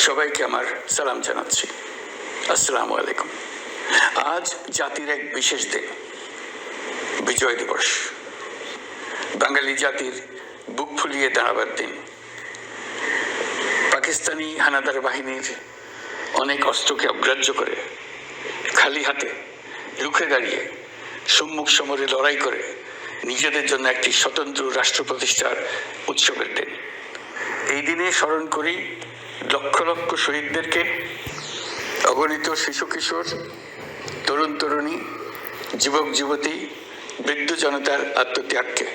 সবাইকে আমার সালাম জানাচ্ছি। আসসালামু আলাইকুম। আজ জাতির এক বিশেষ দিন, বিজয় দিবস। বাঙালি জাতির বুক ফুলিয়ে দাঁড়াবার দিন। পাকিস্তানি হানাদার বাহিনীর অনেক অস্ত্রকে অগ্রাহ্য করে খালি হাতে রুখে দাঁড়িয়ে সম্মুখ সমরে লড়াই করে নিজেদের জন্য একটি স্বতন্ত্র রাষ্ট্র প্রতিষ্ঠার উৎসবের দিন। এই দিনে স্মরণ করি লক্ষ লক্ষ শহীদদেরকে, অগণিত শিশু কিশোর, তরুণ তরুণী, যুবক যুবতী, বৃদ্ধ জনতার আত্মত্যাগকে,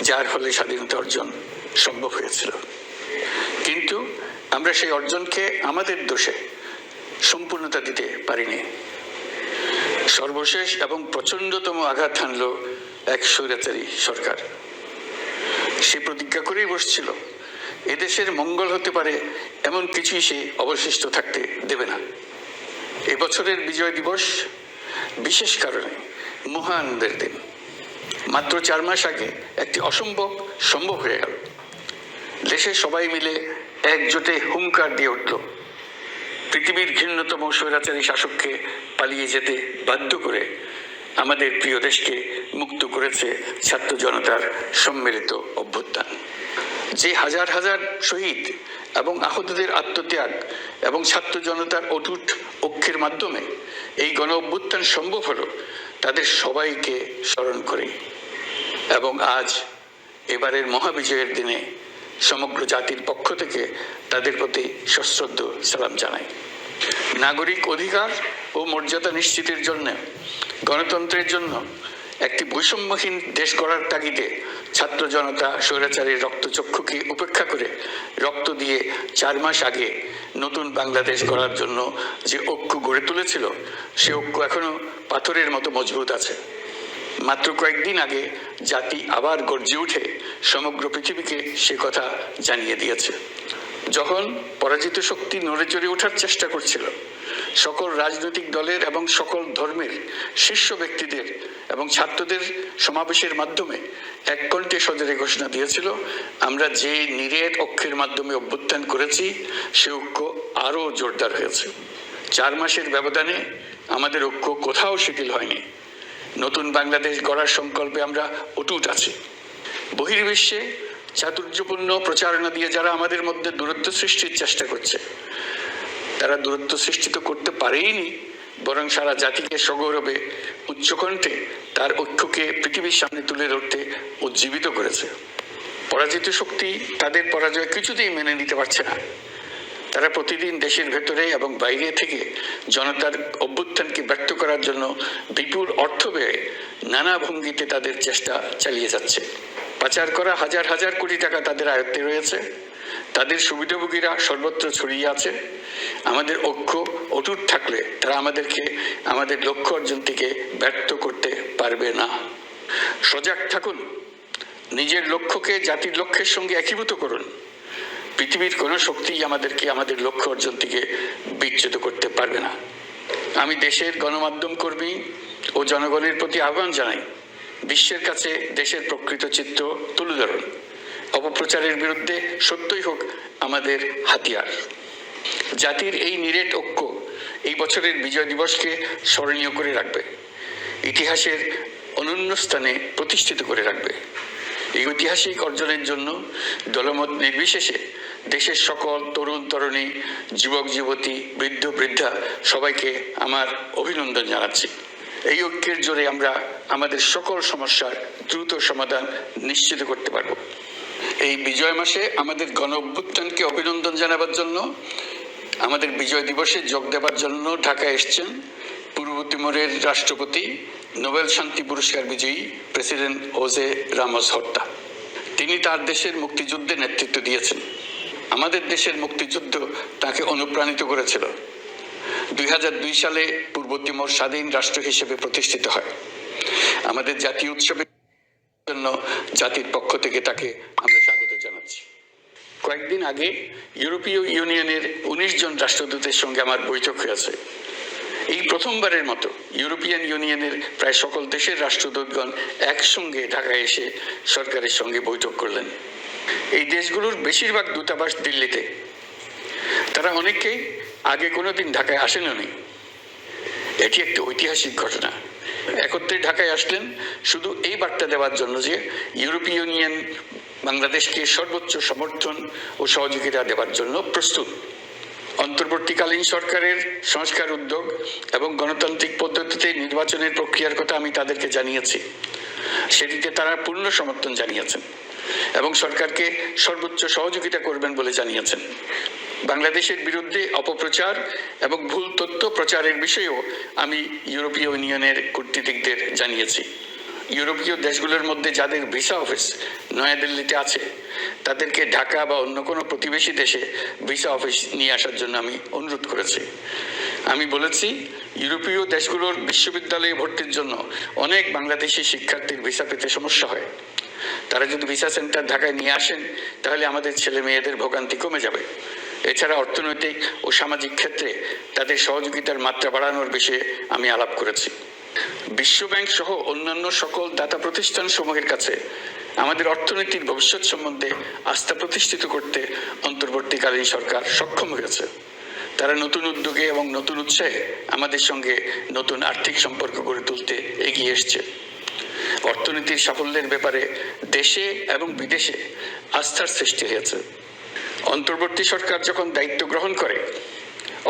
যার ফলে স্বাধীনতা অর্জন সম্ভব হয়েছিল। কিন্তু আমরা সেই অর্জনকে আমাদের দোষে সম্পূর্ণতা দিতে পারিনি। সর্বশেষ এবং প্রচণ্ডতম আঘাত হানল এক স্বৈরাচারী সরকার। সে প্রতিজ্ঞা করেই বসছিল, এদেশের মঙ্গল হতে পারে এমন কিছুই সে অবশিষ্ট থাকতে দেবে না। এবছরের বিজয় দিবস বিশেষ কারণে মহা আনন্দের দিন। মাত্র 4 মাস আগে একটি অসম্ভব সম্ভব হয়ে গেল। দেশের সবাই মিলে একজোটে হুঙ্কার দিয়ে উঠল, পৃথিবীর ঘৃণ্যতম স্বৈরাচারী শাসককে পালিয়ে যেতে বাধ্য করে আমাদের প্রিয় দেশকে মুক্ত করেছে ছাত্র জনতার সম্মিলিত অভ্যুত্থান। যে হাজার হাজার শহীদ এবং আহতদের আত্মত্যাগ এবং ছাত্র জনতার অটুট ঐক্যের মাধ্যমে এই গণ অভ্যুত্থান সম্ভব হলো, তাদের সবাইকে স্মরণ করি এবং আজ এবারের মহাবিজয়ের দিনে সমগ্র জাতির পক্ষ থেকে তাদের প্রতি সশ্রদ্ধ সালাম জানাই। নাগরিক অধিকার ও মর্যাদা নিশ্চিতের জন্য, গণতন্ত্রের জন্য একটি বৈষম্যহীন দেশ গড়ার তাগিদে ছাত্র জনতা স্বৈরাচারীর রক্তচক্ষুকে উপেক্ষা করে রক্ত দিয়ে 4 মাস আগে নতুন বাংলাদেশ গড়ার জন্য যে ঐক্য গড়ে তুলেছিল, সে ঐক্য এখনো পাথরের মতো মজবুত আছে। মাত্র কয়েকদিন আগে জাতি আবার গর্জে উঠে সমগ্র পৃথিবীকে সে কথা জানিয়ে দিয়েছে। যখন পরাজিত শক্তি নড়ে চড়ে ওঠার চেষ্টা করছিল, সকল রাজনৈতিক দলের এবং সকল ধর্মের শীর্ষ ব্যক্তিদের এবং ছাত্রদের সমাবেশের মাধ্যমে এক কণ্ঠে সজোরে ঘোষণা দিয়েছিল, আমরা যে নিরেট ঐক্যের মাধ্যমে অভ্যুত্থান করেছি, সে ঐক্য আরও জোরদার হয়েছে। 4 মাসের ব্যবধানে আমাদের ঐক্য কোথাও শিথিল হয়নি। নতুন বাংলাদেশ গড়ার সংকল্পে আমরা অটুট আছি। বহির্বিশ্বে চাতুর্যপূর্ণ প্রচারণা দিয়ে যারা আমাদের মধ্যে দূরত্ব সৃষ্টির চেষ্টা করছে, তারা দূরত্ব সৃষ্টি তো করতে পারেইনি, বরং সারা জাতিকে সগৌরবে উচ্চকণ্ঠে তার ঐক্যকে পৃথিবীর সামনে তুলে ধরতে উজ্জীবিত করেছে। পরাজিত শক্তি তাদের পরাজয় কিছুতেই মেনে নিতে পারছে না। তারা প্রতিদিন দেশের ভেতরে এবং বাইরে থেকে জনতার অভ্যুত্থানকে ব্যর্থ করার জন্য বিপুল অর্থ ব্যয়ে নানা ভঙ্গিতে তাদের চেষ্টা চালিয়ে যাচ্ছে। পাচার করা হাজার হাজার কোটি টাকা তাদের আয়ত্তে রয়েছে। তাদের সুবিধাভোগীরা সর্বত্র ছড়িয়ে আছে। আমাদের ঐক্য অটুট থাকলে তারা আমাদেরকে আমাদের লক্ষ্য অর্জন থেকে ব্যর্থ করতে পারবে না। সজাগ থাকুন, নিজের লক্ষ্যকে জাতির লক্ষ্যের সঙ্গে একীভূত করুন। পৃথিবীর কোনো শক্তিই আমাদেরকে আমাদের লক্ষ্য অর্জন থেকে বিচ্যুত করতে পারবে না। আমি দেশের গণমাধ্যম কর্মী ও জনগণের প্রতি আহ্বান জানাই, বিশ্বের কাছে দেশের প্রকৃত চিত্র তুলে ধরুন। অপপ্রচারের বিরুদ্ধে সত্যই হোক আমাদের হাতিয়ার। জাতির এই নিরেট ঐক্য এই বছরের বিজয় দিবসকে স্মরণীয় করে রাখবে, ইতিহাসের অনন্য স্থানে প্রতিষ্ঠিত করে রাখবে। এই ঐতিহাসিক অর্জনের জন্য দলমত নির্বিশেষে দেশের সকল তরুণ তরুণী, যুবক যুবতী, বৃদ্ধ বৃদ্ধা সবাইকে আমার অভিনন্দন জানাচ্ছি। এই ঐক্যের জোরে আমরা আমাদের সকল সমস্যার দ্রুত সমাধান নিশ্চিত করতে পারব। এই বিজয় মাসে আমাদের গণ অভ্যুত্থানকে অভিনন্দন জানাবার জন্য, আমাদের বিজয় দিবসে যোগ দেবার জন্য ঢাকায় এসছেন পূর্ব তিমুরের রাষ্ট্রপতি, নোবেল শান্তি পুরস্কার বিজয়ী প্রেসিডেন্ট হোসে রামোস হর্তা। তিনি তার দেশের মুক্তিযুদ্ধে নেতৃত্ব দিয়েছেন। আমাদের দেশের মুক্তিযুদ্ধ তাকে অনুপ্রাণিত করেছিল। 2002 সালে পূর্ব তিমুর স্বাধীন রাষ্ট্র হিসেবে প্রতিষ্ঠিত হয়। আমাদের জাতীয় উৎসবের জন্য জাতির পক্ষ থেকে তাকে আমরা স্বাগত জানাচ্ছি। কয়েকদিন আগে ইউরোপীয় ইউনিয়নের 19 জন রাষ্ট্রদূতের সঙ্গে আমার বৈঠক হয়েছে। এই প্রথমবারের মতো ইউরোপিয়ান ইউনিয়নের প্রায় সকল দেশের রাষ্ট্রদূতগণ একসঙ্গে ঢাকায় এসে সরকারের সঙ্গে বৈঠক করলেন। এই দেশগুলোর বেশিরভাগ দূতাবাস দিল্লিতে। তারা তারা অনেকেই আগে কোনোদিন ঢাকায় আসেননি। এটি একটি ঐতিহাসিক ঘটনা। একত্রে ঢাকায় আসলেন শুধু এই বার্তা দেওয়ার জন্য যে ইউরোপীয় ইউনিয়ন বাংলাদেশকে সর্বোচ্চ সমর্থন ও সহযোগিতা দেওয়ার জন্য প্রস্তুত। অন্তর্বর্তীকালীন সরকারের সংস্কার উদ্যোগ এবং গণতান্ত্রিক পদ্ধতিতে নির্বাচনের প্রক্রিয়ার কথা আমি তাদেরকে জানিয়েছি। সেটিতে তারা পূর্ণ সমর্থন জানিয়েছেন এবং সরকারকে সর্বোচ্চ সহযোগিতা করবেন বলে জানিয়েছেন। বাংলাদেশের বিরুদ্ধে অপপ্রচার এবং ভুল তথ্য প্রচারের বিষয়েও আমি ইউরোপীয় ইউনিয়নের কূটনীতিকদের জানিয়েছি। ইউরোপীয় দেশগুলোর মধ্যে যাদের ভিসা অফিস নয়াদিল্লিতে আছে তাদেরকে ঢাকা বা অন্য কোনো প্রতিবেশী দেশে ভিসা অফিস নিয়ে আসার জন্য আমি অনুরোধ করেছি। আমি বলেছি, ইউরোপীয় দেশগুলোর বিশ্ববিদ্যালয়ে ভর্তির জন্য অনেক বাংলাদেশি শিক্ষার্থীর ভিসা পেতে সমস্যা হয়। তারা যদি ভিসা সেন্টার ঢাকায় নিয়ে আসেন তাহলে আমাদের ছেলে মেয়েদের ভোগান্তি কমে যাবে। এছাড়া অর্থনৈতিক ও সামাজিক ক্ষেত্রে তাদের সহযোগিতার মাত্রা বাড়ানোর বিষয়ে আমি আলাপ করেছি। বিশ্বব্যাংক সহ অন্যান্য সকল দাতা প্রতিষ্ঠান সমূহের কাছে আমাদের অর্থনীতির ভবিষ্যৎ সম্বন্ধে আস্থা প্রতিষ্ঠিত করতে অন্তর্বর্তীকালীন সরকার সক্ষম হয়েছে। তারা নতুন উদ্যোগে এবং নতুন উৎসাহে আমাদের সঙ্গে নতুন আর্থিক সম্পর্ক গড়ে তুলতে এগিয়ে এসছে। অর্থনীতির সাফল্যের ব্যাপারে দেশে এবং বিদেশে আস্থার সৃষ্টি হয়েছে। অন্তর্বর্তী সরকার যখন দায়িত্ব গ্রহণ করে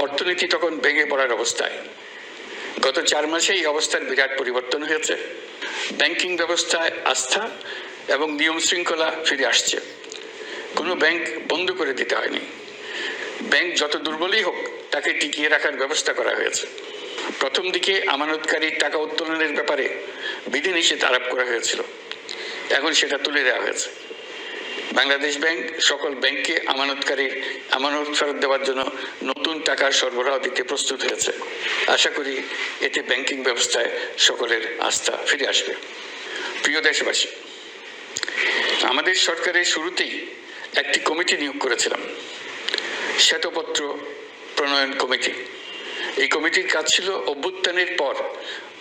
অর্থনীতি তখন ভেঙে পড়ার অবস্থায়। গত 4 মাসে এই অবস্থার বিরাট পরিবর্তন হয়েছে। ব্যাংকিং ব্যবস্থায় আস্থা এবং নিয়ম শৃঙ্খলা ফিরে আসছে। কোনো ব্যাংক বন্ধ করে দিতে হয়নি। ব্যাংক যত দুর্বলই হোক তাকে টিকিয়ে রাখার ব্যবস্থা করা হয়েছে। প্রথম দিকে আমানতকারীর টাকা উত্তোলনের ব্যাপারে বিধিনিষেধ আরোপ করা হয়েছিল, এখন সেটা তুলে দেওয়া হয়েছে। বাংলাদেশ ব্যাংক সকল ব্যাংককে আমানত ফেরত দেওয়ার জন্য নতুন টাকার সরবরাহ দিতে প্রস্তুত হয়েছে। আশা করি এতে ব্যাংকিং ব্যবস্থায় সকলের আস্থা ফিরে আসবে। প্রিয় দেশবাসী, আমাদের সরকারের শুরুতেই একটি কমিটি নিয়োগ করেছিলাম, শ্বেতপত্র প্রণয়ন কমিটি। এই কমিটির কাজ ছিল অভ্যুত্থানের পর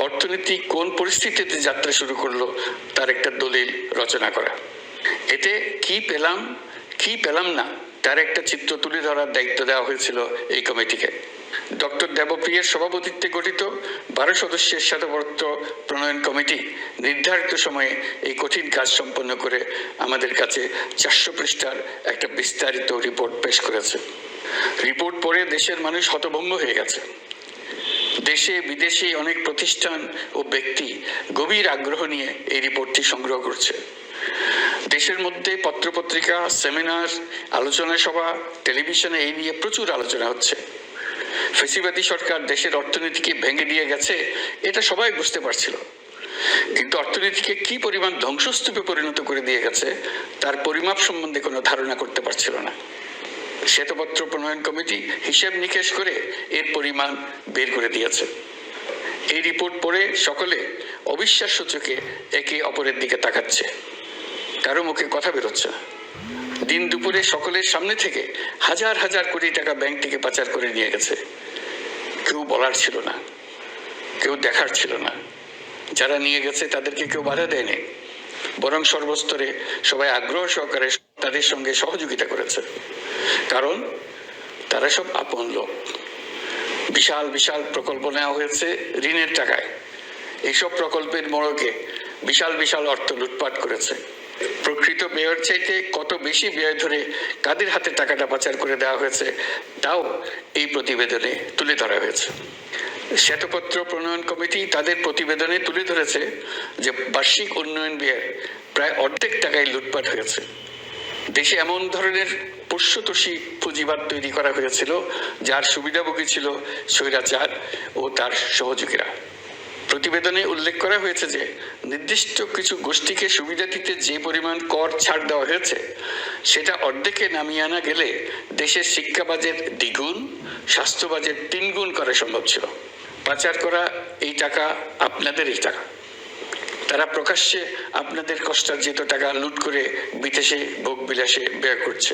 অর্থনীতি কোন পরিস্থিতিতে যাত্রা শুরু করলো তার একটা দলিল রচনা করা। এতে কি পেলাম না তার একটা চিত্র তুলে ধরার দায়িত্ব দেওয়া হয়েছিল এই কমিটিকে। ডক্টর দেবপ্রিয়ার সভাপতিত্বে গঠিত 12 সদস্যের শ্বেতপত্র প্রণয়ন কমিটি নির্ধারিত সময়ে এই কঠিন কাজ সম্পন্ন করে আমাদের কাছে 400 পৃষ্ঠার একটা বিস্তারিত রিপোর্ট পেশ করেছে। রিপোর্ট পড়ে দেশের মানুষ হতভম্ব হয়ে গেছে। দেশে বিদেশে অনেক প্রতিষ্ঠান ও ব্যক্তি গভীর আগ্রহ নিয়ে এই রিপোর্টটি সংগ্রহ করছে। দেশের মধ্যে পত্রপত্রিকা, সেমিনার, আলোচনা সভা, টেলিভিশনে এই নিয়ে প্রচুর আলোচনা হচ্ছে। ফ্যাসিবাদী সরকার দেশের অর্থনীতিকে ভেঙে দিয়ে গেছে এটা সবাই বুঝতে পারছিল, কিন্তু অর্থনীতিকে কি পরিমাণ ধ্বংসস্তূপে পরিণত করে দিয়ে গেছে তার পরিমাপ সম্বন্ধে কোনো ধারণা করতে পারছিল না। শ্বেতপত্র প্রণয়ন কমিটি হিসেব নিকেশ করে এর পরিমাণ বের করে দিয়েছে। এই রিপোর্ট পড়ে সকলে অবিশ্বাস্য চোখে একে অপরের দিকে তাকাচ্ছে, কারো মুখে কথা বেরোচ্ছে না। দিন দুপুরে সকলের সামনে থেকে হাজার হাজার কোটি টাকা ব্যাংক থেকে পাচার করে নিয়ে গেছে। কেউ বলার ছিল না, কেউ দেখার ছিল না। যারা নিয়ে গেছে তাদেরকে কেউ বাধা দেয়নি, বরং সর্বস্তরে সবাই আগ্রহ সহকারে তাদের সঙ্গে সহযোগিতা করেছে, কারণ তারা সব আপন লোক। বিশাল বিশাল প্রকল্প নেওয়া হয়েছে ঋণের টাকায়। এইসব প্রকল্পের মোড়কে বিশাল বিশাল অর্থ লুটপাট করেছে। প্রকৃত ব্যয়ের চাইতে কত বেশি ব্যয় ধরে কাদের হাতে টাকাটা পাচার করে দেওয়া হয়েছে তাও এই প্রতিবেদনে তুলে ধরা হয়েছে। শ্বেতপত্র প্রণয়ন কমিটি তাদের প্রতিবেদনে তুলে ধরেছে যে বার্ষিক উন্নয়ন ব্যয়ের প্রায় অর্ধেক টাকায় লুটপাট হয়েছে। দেশে এমন ধরনের পোষ্যতোষী পুঁজিবাদ তৈরি করা হয়েছিল যার সুবিধাভোগী ছিল স্বৈরাচার ও তার সহযোগীরা। প্রতিবেদনে উল্লেখ করা হয়েছে যে নির্দিষ্ট কিছু গোষ্ঠীকে সুবিধা দিতে যে পরিমাণ কর ছাড় দেওয়া হয়েছে সেটা অর্ধেকে নামিয়ে আনা গেলে দেশের শিক্ষা বাজেট 2 গুণ, স্বাস্থ্য বাজেট 3 গুণ করা সম্ভব ছিল। পাচার করা এই টাকা আপনাদেরই টাকা। তারা প্রকাশ্যে আপনাদের কষ্টার্জিত টাকা লুট করে বিদেশে ভোগ বিলাসে ব্যয় করছে।